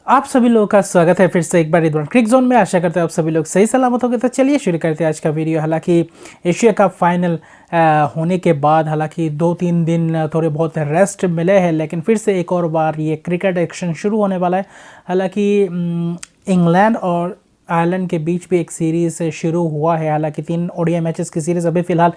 आप सभी लोगों का स्वागत है फिर से एक बार रिदवान क्रिक जोन में। आशा करते हैं आप सभी लोग सही सलामत होंगे। तो चलिए शुरू करते हैं आज का वीडियो। हालांकि एशिया कप फाइनल होने के बाद हालांकि 2-3 दिन थोड़े बहुत रेस्ट मिले हैं, लेकिन फिर से एक और बार ये क्रिकेट एक्शन शुरू होने वाला है। हालांकि इंग्लैंड और आयरलैंड के बीच भी एक सीरीज़ शुरू हुआ है। हालांकि 3 ओडीआई मैचेस की सीरीज़ अभी फ़िलहाल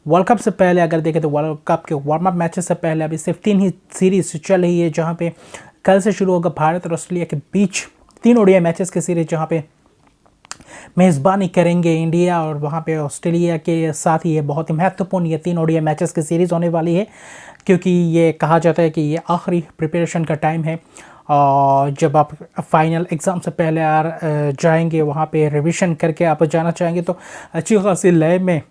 वर्ल्ड कप से पहले अगर देखें तो वर्ल्ड कप के वार्म अप मैचेस से पहले अभी सिर्फ 3 ही सीरीज़ चल रही है, जहां पे कल से शुरू होगा भारत और ऑस्ट्रेलिया के बीच 3 ओडीआई मैचेस की सीरीज़, जहां पे मेज़बानी करेंगे इंडिया और वहां पे ऑस्ट्रेलिया के साथ ही ये बहुत ही महत्वपूर्ण ये 3 ओडीआई मैचेस की सीरीज़ होने वाली है, क्योंकि ये कहा जाता है कि ये आखिरी प्रिपरेशन का टाइम है। और जब आप फाइनल एग्ज़ाम से पहले जाएंगे वहाँ पे रिवीजन करके आप जाना चाहेंगे तो अच्छी खासी लय में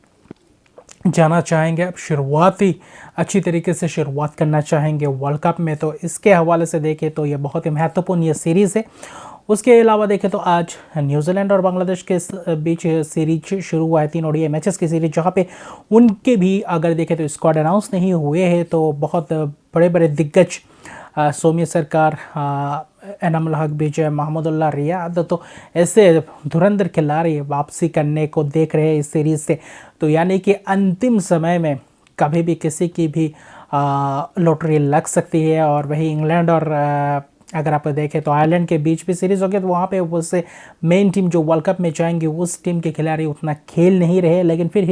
जाना चाहेंगे। अब शुरुआती अच्छी तरीके से शुरुआत करना चाहेंगे वर्ल्ड कप में, तो इसके हवाले से देखें तो ये बहुत ही महत्वपूर्ण ये सीरीज़ है। उसके अलावा देखें तो आज न्यूजीलैंड और बांग्लादेश के बीच सीरीज शुरू हुआ है, 3 ओडीआई मैचेस की सीरीज, जहाँ पे उनके भी अगर देखें तो स्क्वाड अनाउंस नहीं हुए हैं। तो बहुत बड़े बड़े दिग्गज सौम्य सरकार, एनामुल हक, विजय, महमूदुल्लाह रियाद, तो ऐसे धुरंधर खिलाड़ी वापसी करने को देख रहे हैं इस सीरीज़ से। तो यानी कि अंतिम समय में कभी भी किसी की भी लॉटरी लग सकती है। और वही इंग्लैंड और अगर आप देखें तो आयरलैंड के बीच भी सीरीज़ हो गया, तो वहाँ पे उससे मेन टीम जो वर्ल्ड कप में जाएंगे उस टीम के खिलाड़ी उतना खेल नहीं रहे, लेकिन फिर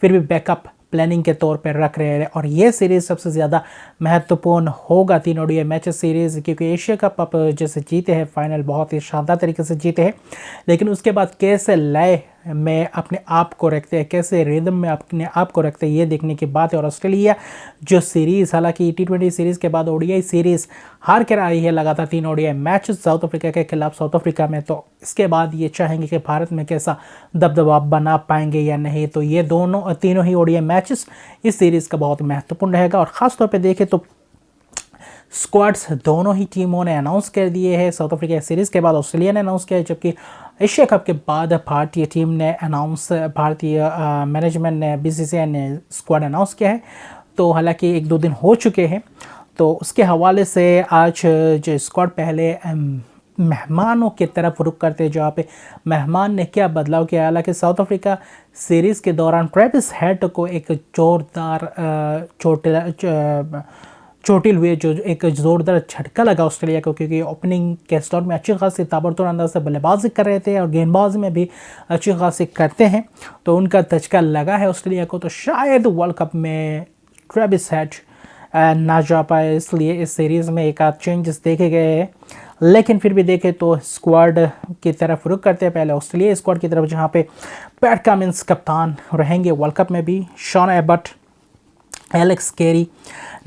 भी बैकअप प्लानिंग के तौर पर रख रहे हैं। और ये सीरीज़ सबसे ज़्यादा महत्वपूर्ण होगा 3 ओडीआई मैचेस सीरीज़, क्योंकि एशिया कप आप जैसे जीते हैं फाइनल बहुत ही शानदार तरीके से जीते हैं, लेकिन उसके बाद कैसे लय में अपने आप को रखते हैं, कैसे रिदम में अपने आप को रखते हैं, ये देखने की बात है। और ऑस्ट्रेलिया जो सीरीज़ हालांकि T20 सीरीज़ के बाद ओडीआई सीरीज़ हार कर आई है लगातार 3 ओडीआई मैच साउथ अफ्रीका के खिलाफ साउथ अफ्रीका में, तो इसके बाद ये चाहेंगे कि भारत में कैसा दबदबा बना पाएंगे या नहीं। तो ये तीनों ही ओडीआई मैचेस इस सीरीज़ का बहुत महत्वपूर्ण रहेगा। और ख़ासतौर पर देखें तो स्क्वाड्स दोनों ही टीमों ने अनाउंस कर दिए हैं। साउथ अफ्रीका सीरीज़ के बाद ऑस्ट्रेलिया ने अनाउंस किया है, जबकि एशिया कप के बाद भारतीय टीम ने भारतीय मैनेजमेंट ने, बीसीसीआई ने स्क्वाड अनाउंस किया है। तो हालांकि 1-2 दिन हो चुके हैं, तो उसके हवाले से आज जो स्क्वाड पहले मेहमानों की तरफ रुख करते हैं, जहाँ पे मेहमान ने क्या बदलाव किया। हालांकि साउथ अफ्रीका सीरीज़ के दौरान ट्रेविस हेड को एक जोरदार चोटिल हुए, जो एक ज़ोरदार झटका लगा ऑस्ट्रेलिया को, क्योंकि ओपनिंग के स्टार्ट में अच्छी खासी ताबड़तोड़ अंदाज से बल्लेबाजी कर रहे थे और गेंदबाजी में भी अच्छी खासी करते हैं, तो उनका धचका लगा है ऑस्ट्रेलिया को। तो शायद वर्ल्ड कप में ट्रेविस हेड ना जा पाए, इसलिए इस सीरीज़ में एक आध चेंजेस देखे गए हैं। लेकिन फिर भी देखें तो स्क्वाड की तरफ रुख करते हैं, पहले ऑस्ट्रेलिया स्क्वाड की तरफ, जहाँ पे पैट कमिंस कप्तान रहेंगे वर्ल्ड कप में भी, Sean Abbott, Alex Carey,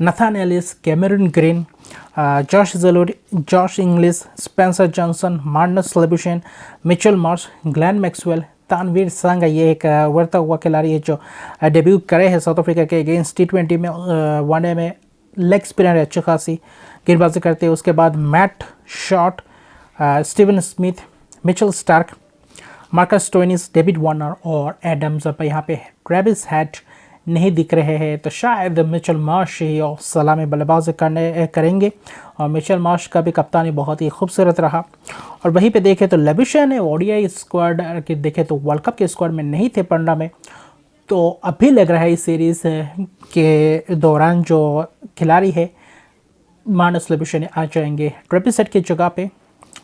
Nathan Ellis, Cameron Green, Josh ज़लोरी, Josh Inglis, Spencer Johnson, Marnus Labuschagne, Mitchell Marsh, Glenn Maxwell, Tanveer Sangha, ये एक उभरता हुआ खिलाड़ी है जो डेब्यू करे हैं साउथ अफ्रीका के अगेंस्ट T20 में, वनडे में लेग स्पिनर अच्छी खासी गेंदबाजी करते हैं। उसके बाद Matt Short, Steven Smith, Mitchell Starc, Marcus Stoinis, David Warner और एडम्स। अब यहाँ पे ट्रेविस हेड नहीं दिख रहे हैं, तो शायद मिचेल मार्श ही और सलामी बल्लेबाजी करेंगे। और मिचेल मार्श का भी कप्तानी बहुत ही खूबसूरत रहा। और वहीं पे देखें तो लेबुशेन ने ओडीआई स्क्वाड के देखें तो वर्ल्ड कप के स्क्वाड में नहीं थे 15 में, तो अभी लग रहा है इस सीरीज़ के दौरान जो खिलाड़ी है मार्नस लेबुशेन आ जाएंगे ट्रेविस हेड की जगह पे,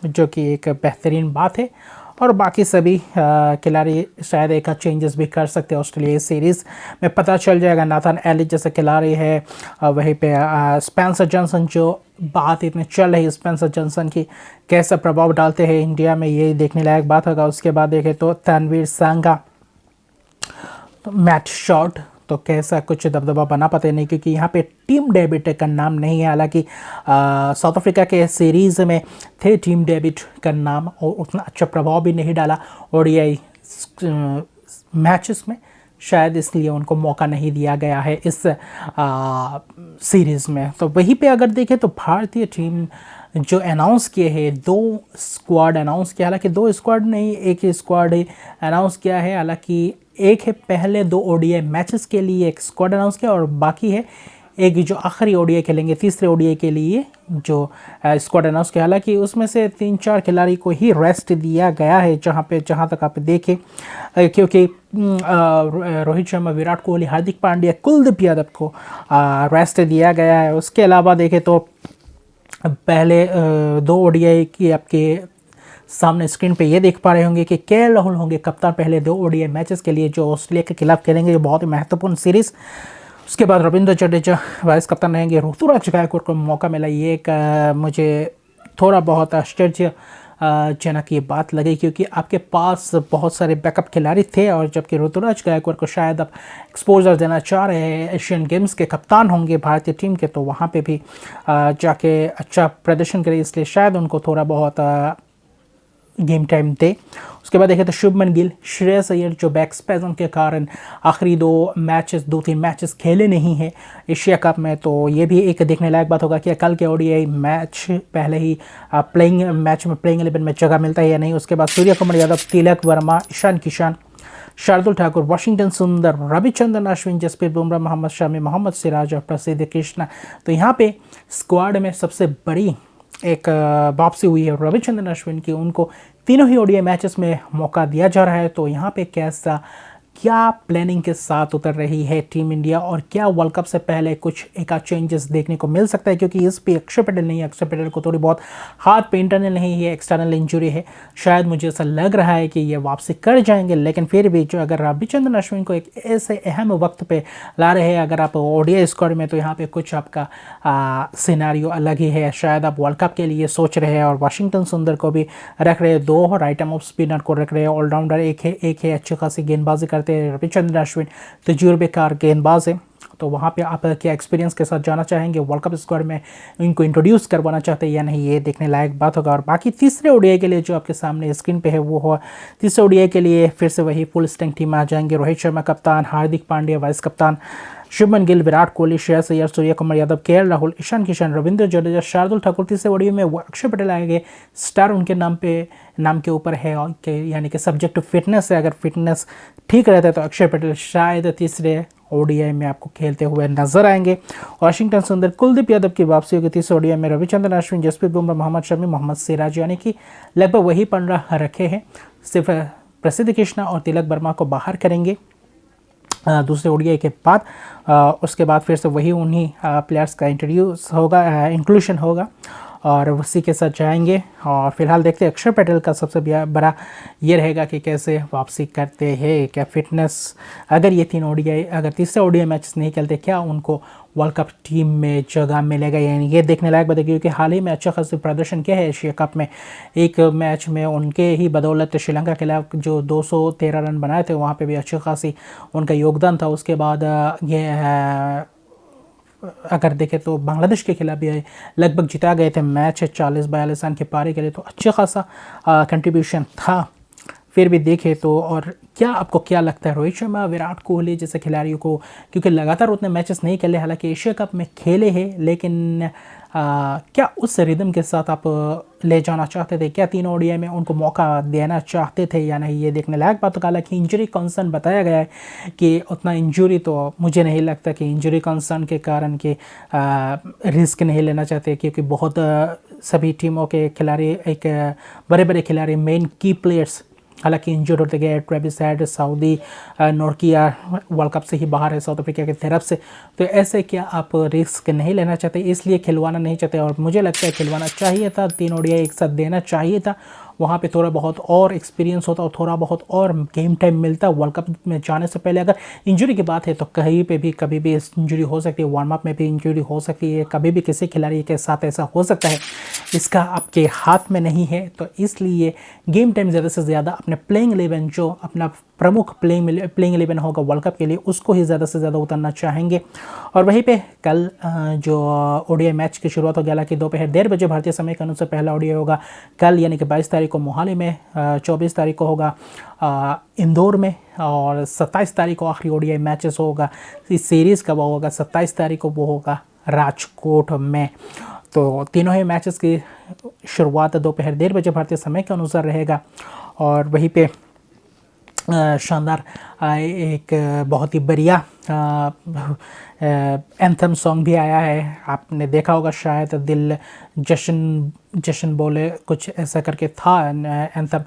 जो कि एक बेहतरीन बात है। और बाकी सभी खिलाड़ी शायद एक चेंजेस भी कर सकते हैं ऑस्ट्रेलिया सीरीज़ में, पता चल जाएगा। नाथन एलिस जैसे खिलाड़ी है, वहीं पे स्पेंसर जॉनसन, जो बात इतनी चल रही है स्पेंसर जॉनसन की, कैसा प्रभाव डालते हैं इंडिया में, ये देखने लायक बात होगा। उसके बाद देखें तो तानवीर सांगा, तो मैट शॉट, तो कैसा कुछ दबदबा बना पाते नहीं, क्योंकि यहाँ पे टीम डेविड का नाम नहीं है। हालांकि साउथ अफ्रीका के सीरीज़ में थे टीम डेविड का नाम, और उतना अच्छा प्रभाव भी नहीं डाला ओडीआई मैचेस में, शायद इसलिए उनको मौका नहीं दिया गया है इस सीरीज़ में। तो वहीं पे अगर देखें तो भारतीय टीम जो अनाउंस किए हैं, 2 स्क्वाड अनाउंस किया, हालांकि 2 स्क्वाड नहीं, एक ही स्क्वाड अनाउंस किया है। हालांकि एक है पहले 2 ओडीआई मैचेस के लिए एक स्क्वाड अनाउंस किया, और बाकी है एक जो आखिरी ओडीआई खेलेंगे, तीसरे ओडीआई के लिए जो स्क्वाड अनाउंस किया, हालांकि उसमें से 3-4 खिलाड़ी को ही रेस्ट दिया गया है, जहां तक आप देखें, क्योंकि रोहित शर्मा, विराट कोहली, हार्दिक पांड्या, कुलदीप यादव को रेस्ट दिया गया है। उसके अलावा देखें तो पहले 2 ओडीआई की आपके सामने स्क्रीन पे ये देख पा रहे होंगे कि केएल राहुल होंगे कप्तान पहले 2 ओडीआई मैचेस के लिए जो ऑस्ट्रेलिया के खिलाफ खेलेंगे, ये बहुत ही महत्वपूर्ण सीरीज़। उसके बाद रविंद्र जडेजा वाइस कप्तान रहेंगे। ऋतुराज गायकवाड़ को मौका मिला, ये एक मुझे थोड़ा बहुत आश्चर्य जनक ये बात लगी, क्योंकि आपके पास बहुत सारे बैकअप खिलाड़ी थे, और जबकि ऋतुराज गायकवाड़ को शायद आप एक्सपोजर देना चाह रहे हैं, एशियन गेम्स के कप्तान होंगे भारतीय टीम के, तो वहाँ पे भी जाके अच्छा प्रदर्शन करें, इसलिए शायद उनको थोड़ा बहुत गेम टाइम दे। उसके बाद देखें तो शुभमन गिल, श्रेयस अय्यर जो बैक स्पैज़म के कारण आखिरी 2-3 मैचेस खेले नहीं हैं एशिया कप में, तो ये भी एक देखने लायक बात होगा कि कल के ओडीआई मैच पहले ही प्लेइंग 11 में जगह मिलता है या नहीं। उसके बाद सूर्य कुमार यादव, तिलक वर्मा, ईशान किशन, शार्दुल ठाकुर, वाशिंगटन सुंदर, रविचंद्रन अश्विन, जसप्रीत बुमराह, मोहम्मद शमी, मोहम्मद सिराज और प्रसिद्ध कृष्णा। तो यहाँ पे स्क्वाड में सबसे बड़ी एक वापसी हुई है रविचंद्रन अश्विन की, उनको तीनों ही ओडीआई मैचेस में मौका दिया जा रहा है। तो यहाँ पे क्या प्लानिंग के साथ उतर रही है टीम इंडिया, और क्या वर्ल्ड कप से पहले कुछ एक आध चेंजेस देखने को मिल सकता है, क्योंकि इस पे अक्षर पटेल नहीं है, अक्षर पटेल को थोड़ी बहुत हाथ पे इंटरनल नहीं है, एक्सटर्नल इंजरी है, शायद मुझे ऐसा लग रहा है कि ये वापसी कर जाएंगे। लेकिन फिर भी जो अगर रविचंद्रन अश्विन को एक ऐसे अहम वक्त पे ला रहे हैं अगर आप ओडीआई स्क्वाड में, तो यहाँ पे कुछ आपका सिनारियो अलग ही है। शायद आप वर्ल्ड कप के लिए सोच रहे हैं, और वाशिंगटन सुंदर को भी रख रहे हैं, 2 राइट आर्म ऑफ स्पिनर को रख रहे हैं, ऑलराउंडर एक है अच्छी खासी गेंदबाजी करते हैं रविचंद्रन अश्विन, तजुर्बेकार गेंदबाज है। तो वहाँ पे आप क्या एक्सपीरियंस के साथ जाना चाहेंगे वर्ल्ड कप स्क्वाड में, इनको इंट्रोड्यूस करवाना चाहते हैं या नहीं, ये देखने लायक बात होगा। और बाकी तीसरे ओडीआई के लिए जो आपके सामने स्क्रीन पे है वो हो, तीसरे ओडीआई के लिए फिर से वही फुल स्ट्रेंथ टीम आ जाएंगे। रोहित शर्मा कप्तान, हार्दिक पांड्या वाइस कप्तान, शुभमन गिल, विराट कोहली, श्रेयस अय्यर, सूर्य कुमार यादव, केएल राहुल, ईशान किशन, रविंद्र जडेजा, शार्दुल ठाकुर। तीसरे ओडीआई में अक्षर पटेल आएंगे, स्टार उनके नाम के ऊपर है, यानी कि सब्जेक्ट टू फिटनेस है, अगर फिटनेस ठीक रहता है तो अक्षर पटेल शायद तीसरे ओडीआई में आपको खेलते हुए नजर आएंगे। वाशिंगटन सुंदर, कुलदीप यादव की वापसी होगी तीसरे ओडीआई में, रविचंद्रन अश्विन, जसप्रीत बुमराह, मोहम्मद शमी, मोहम्मद सिराज, यानी कि लगभग वही 15 रखे हैं, सिर्फ प्रसिद्ध कृष्णा और तिलक वर्मा को बाहर करेंगे दूसरे ओडीआई के बाद। उसके बाद फिर से वही उन्हीं प्लेयर्स का इंक्लूशन होगा और उसी के साथ जाएंगे। और फिलहाल देखते हैं अक्षर पटेल का सबसे बड़ा ये रहेगा कि कैसे वापसी करते हैं, क्या फिटनेस, अगर ये 3 ओडीआई, अगर तीसरे ओडीआई मैच नहीं खेलते, क्या उनको वर्ल्ड कप टीम में जगह मिलेगा, यानी ये देखने लायक बात है। क्योंकि हाल ही में अच्छा खासा प्रदर्शन किया है एशिया कप में, एक मैच में उनके ही बदौलत श्रीलंका के खिलाफ जो 213 रन बनाए थे, वहाँ पे भी अच्छी खासी उनका योगदान था। उसके बाद ये अगर देखें तो बांग्लादेश के खिलाफ भी लगभग जिता गए थे मैच 40-42 रन के पारी के लिए, तो अच्छा खासा कंट्रीब्यूशन था। फिर भी देखें तो, और क्या आपको क्या लगता है रोहित शर्मा, विराट कोहली जैसे खिलाड़ियों को, क्योंकि लगातार उतने मैचेस नहीं खेले, हालांकि एशिया कप में खेले हैं, लेकिन क्या उस रिदम के साथ आप ले जाना चाहते थे, क्या 3 ओडीआई में उनको मौका देना चाहते थे या नहीं, ये देखने लायक बात। हालांकि इंजरी कंसर्न बताया गया है कि उतना इंजरी तो मुझे नहीं लगता कि इंजरी कंसर्न के कारण कि रिस्क नहीं लेना चाहते, क्योंकि बहुत सभी टीमों के खिलाड़ी, एक बड़े बड़े खिलाड़ी, मेन की प्लेयर्स हालांकि इंजर्ड होते गए। Travis Head Southee Nortje world cup से ही बाहर है साउथ अफ्रीका की तरफ से, तो ऐसे क्या आप रिस्क नहीं लेना चाहते, इसलिए खिलवाना नहीं चाहते। और मुझे लगता है खिलवाना चाहिए था, 3 ओडीआई एक साथ देना चाहिए था, वहाँ पे थोड़ा बहुत और एक्सपीरियंस होता और थोड़ा बहुत और गेम टाइम मिलता वर्ल्ड कप में जाने से पहले। अगर इंजरी की बात है तो कहीं पे भी कभी भी इंजरी हो सकती है, वार्म अप में भी इंजरी हो सकती है, कभी भी किसी खिलाड़ी के साथ ऐसा हो सकता है, इसका आपके हाथ में नहीं है। तो इसलिए गेम टाइम ज़्यादा से ज़्यादा अपने प्लेइंग 11 जो अपना प्रमुख प्लेइंग 11 होगा वर्ल्ड कप के लिए, उसको ही ज़्यादा से ज़्यादा उतरना चाहेंगे। और वहीं पे कल जो ओडीआई मैच की शुरुआत होगी, हालांकि दोपहर 1:30 बजे भारतीय समय के अनुसार पहला ओडीआई होगा कल, यानी कि 22 तारीख को मोहाली में, 24 तारीख को होगा इंदौर में, और 27 तारीख को आखिरी ओडीआई मैचेस होगा। इस सीरीज़ का वो होगा 27 तारीख को, वो होगा राजकोट में। तो तीनों ही मैचेस की शुरुआत दोपहर 1:30 बजे भारतीय समय के अनुसार रहेगा। और वहीं पे शानदार एक बहुत ही बढ़िया एंथम सॉन्ग भी आया है, आपने देखा होगा शायद, दिल जश्न जश्न बोले कुछ ऐसा करके था एंथम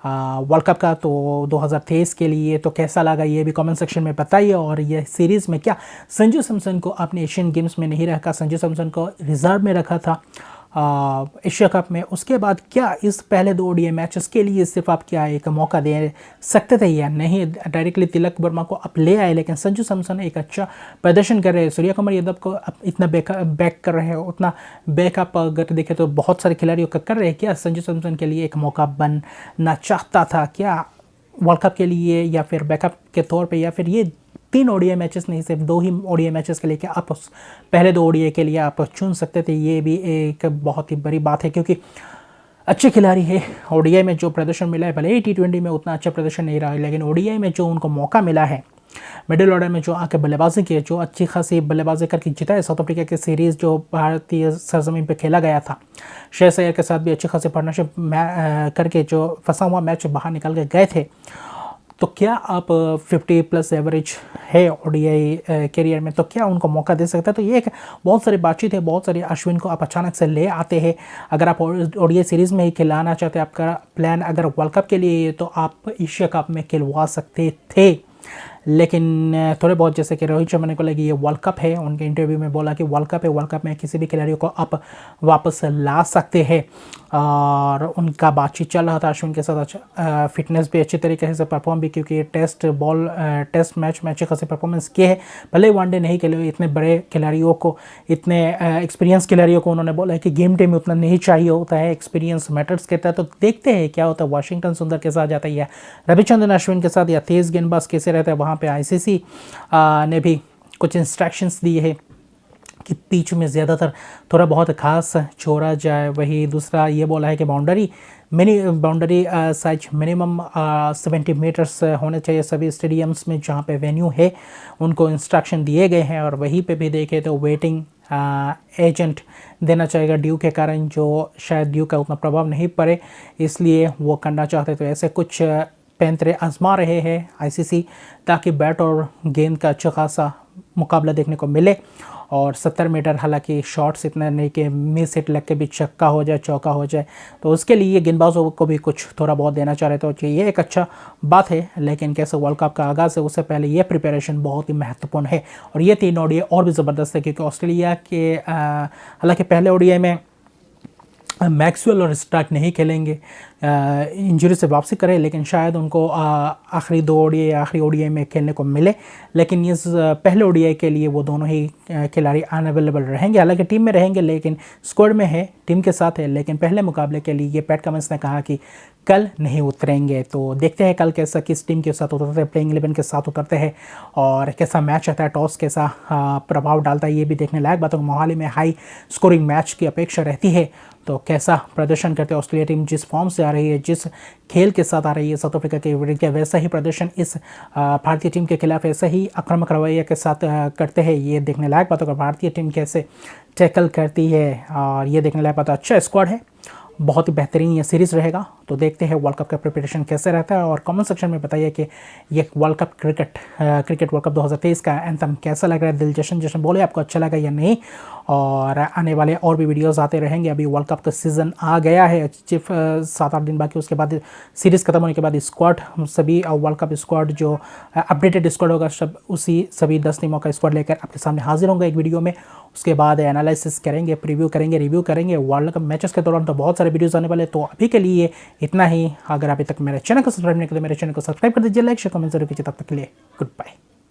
वर्ल्ड कप का, तो 2023 के लिए। तो कैसा लगा ये भी कमेंट सेक्शन में बताइए। और ये सीरीज़ में क्या संजू सैमसन को आपने एशियन गेम्स में नहीं रखा, संजू सैमसन को रिजर्व में रखा था एशिया कप में, उसके बाद क्या इस पहले 2 ODI मैचेस के लिए सिर्फ आप क्या एक मौका दे सकते थे या नहीं? डायरेक्टली तिलक वर्मा को आप ले आए, लेकिन संजू सैमसन एक अच्छा प्रदर्शन कर रहे हैं, सूर्य कुमार यादव को इतना बैक कर रहे हैं, उतना बैकअप अगर देखें तो बहुत सारे खिलाड़ियों का कर रहे हैं। क्या संजू सैमसन के लिए एक मौका बनना चाहता था क्या वर्ल्ड कप के लिए, या फिर बैकअप के तौर पे, या फिर ये 3 ODI मैचेस नहीं सिर्फ 2 ही ODI मैचेस के लिए क्या आप पहले 2 ODI के लिए आप चुन सकते थे? ये भी एक बहुत ही बड़ी बात है, क्योंकि अच्छे खिलाड़ी है। ODI में जो प्रदर्शन मिला है, भले ही T20 में उतना अच्छा प्रदर्शन नहीं रहा है, लेकिन ODI में जो उनको मौका मिला है, मिडिल ऑर्डर में जो आके बल्लेबाजी की, जो अच्छी खासी बल्लेबाजी करके जीता है साउथ अफ्रीका की सीरीज़ जो भारतीय सरजमीन पे खेला गया था, श्रेयस अय्यर के साथ भी अच्छी खासी पार्टनरशिप करके जो फंसा हुआ मैच बाहर निकल के गए थे। तो क्या आप 50+ एवरेज है ODI कैरियर में, तो क्या उनको मौका दे सकता है? तो ये एक बहुत सारी बातचीत है, बहुत सारी अश्विन को आप अचानक से ले आते हैं। अगर आप ODI सीरीज़ में ही खिलाना चाहते हैं, आपका प्लान अगर वर्ल्ड कप के लिए, तो आप एशिया कप में खिलवा सकते थे, लेकिन थोड़े बहुत जैसे कि रोहित शर्मा ने बोला कि ये वर्ल्ड कप है, उनके इंटरव्यू में बोला कि वर्ल्ड कप है, वर्ल्ड कप में किसी भी खिलाड़ियों को आप वापस ला सकते हैं। और उनका बातचीत चल रहा था अश्विन के साथ, अच्छा फिटनेस भी अच्छी तरीके से परफॉर्म भी, क्योंकि टेस्ट मैच में अच्छी खासी परफॉर्मेंस किए है, भले ही वनडे नहीं खेले। इतने बड़े खिलाड़ियों को, इतने एक्सपीरियंस खिलाड़ियों को उन्होंने बोला है कि गेम टाइम में उतना नहीं चाहिए होता है, एक्सपीरियंस मैटर्स कहता है। तो देखते हैं क्या होता है, वाशिंगटन सुंदर के साथ जाता है या रविचंद्रन अश्विन के साथ, या तेज़ गेंदबाज कैसे रहता है। वहाँ पे ICC ने भी कुछ इंस्ट्रक्शंस दिए हैं कि पिच में ज़्यादातर थोड़ा बहुत घास छोड़ा जाए। वही दूसरा ये बोला है कि बाउंड्री साइज मिनिमम 70 मीटर्स होने चाहिए सभी स्टेडियम्स में जहाँ पे वेन्यू है, उनको इंस्ट्रक्शन दिए गए हैं। और वहीं पे भी देखें तो वेटिंग एजेंट देना चाहेगा ड्यू के कारण, जो शायद ड्यू का उतना प्रभाव नहीं पड़े, इसलिए वो करना चाहते। तो ऐसे कुछ पैंतरे आजमा रहे हैं ICC, ताकि बैट और गेंद का अच्छा खासा मुकाबला देखने को मिले। और 70 मीटर हालांकि शॉट्स इतना नहीं कि मिस हिट लग के भी छक्का हो जाए, चौका हो जाए, तो उसके लिए गेंदबाजों को भी कुछ थोड़ा बहुत देना चाह रहे। तो ये एक अच्छा बात है, लेकिन कैसे वर्ल्ड कप का आगाज़ है उससे पहले ये प्रिपरेशन बहुत ही महत्वपूर्ण है। और ये 3 ODI और भी ज़बरदस्त है, क्योंकि ऑस्ट्रेलिया के हालांकि पहले ODI में मैक्सवेल और स्टार्क नहीं खेलेंगे, इंजरी से वापसी करें, लेकिन शायद उनको आखिरी 2 ODI या आखिरी ODI में खेलने को मिले। लेकिन इस पहले ODI के लिए वो दोनों ही खिलाड़ी अनअवेलेबल रहेंगे, हालांकि टीम में रहेंगे, लेकिन स्क्वाड में है, टीम के साथ है, लेकिन पहले मुकाबले के लिए पैट कमिंस ने कहा कि कल नहीं उतरेंगे। तो देखते हैं कल कैसा किस टीम के साथ उतरते हैं, प्लेइंग 11 के साथ उतरते हैं, और कैसा मैच आता है, टॉस कैसा प्रभाव डालता है, ये भी देखने लायक बात है। मोहाली में हाई स्कोरिंग मैच की अपेक्षा रहती है, तो कैसा प्रदर्शन करते हैं ऑस्ट्रेलिया टीम, जिस फॉर्म से आ रही है, जिस खेल के साथ आ रही है साउथ अफ्रीका के विरुद्ध, वैसा ही प्रदर्शन इस भारतीय टीम के खिलाफ ऐसा ही आक्रामक रवैया के साथ करते हैं, ये देखने लायक बात होगा। भारतीय टीम कैसे टैकल करती है, और ये देखने लायक बात है। अच्छा स्क्वाड है, बहुत ही बेहतरीन ये सीरीज़ रहेगा। तो देखते हैं वर्ल्ड कप का प्रिपरेशन कैसे रहता है, और कमेंट सेक्शन में बताइए कि ये world cup cricket world cup 2023 का एंथम कैसा लग रहा है, दिल जश्न बोले आपको अच्छा लगा या नहीं। और आने वाले और भी वीडियोस आते रहेंगे। अभी वर्ल्ड कप का सीज़न आ गया है, सिर्फ 7-8 दिन बाकी, उसके बाद सीरीज़ खत्म होने के बाद स्क्वाड सभी वर्ल्ड कप स्क्वाड जो अपडेटेड स्क्वाड होगा सभी 10 टीमों का स्क्वाड लेकर आपके सामने हाजिर होंगे एक वीडियो में। उसके बाद एनालिसिस करेंगे, प्रीव्यू करेंगे, रिव्यू करेंगे वर्ल्ड कप मैचेस के दौरान। तो बहुत सारे वीडियोस आने वाले, तो अभी के लिए इतना ही। अगर अभी तक मेरे चैनल को सब्सक्राइब नहीं किया तो मेरे चैनल को सब्सक्राइब कर दीजिए, लाइक शेयर कमेंट जरूर कीजिए। तब तक के लिए गुड बाय।